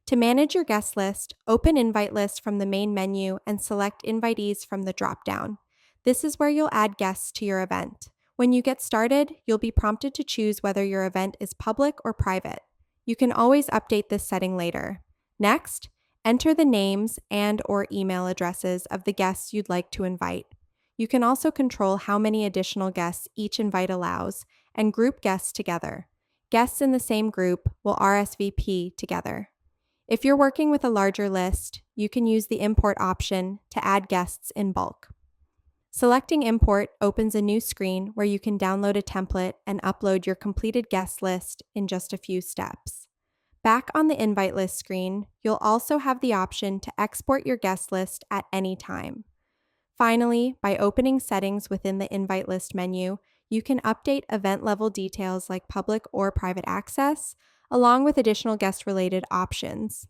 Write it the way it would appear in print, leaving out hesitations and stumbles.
To manage your guest list, open Invite List from the main menu and select Invitees from the drop-down. This is where you'll add guests to your event. When you get started, you'll be prompted to choose whether your event is public or private. You can always update this setting later. Next, enter the names and/or email addresses of the guests you'd like to invite. You can also control how many additional guests each invite allows and group guests together. Guests in the same group will RSVP together. If you're working with a larger list, you can use the import option to add guests in bulk. Selecting Import opens a new screen where you can download a template and upload your completed guest list in just a few steps. Back on the Invite List screen, you'll also have the option to export your guest list at any time. Finally, by opening Settings within the Invite List menu, you can update event-level details like public or private access, along with additional guest-related options.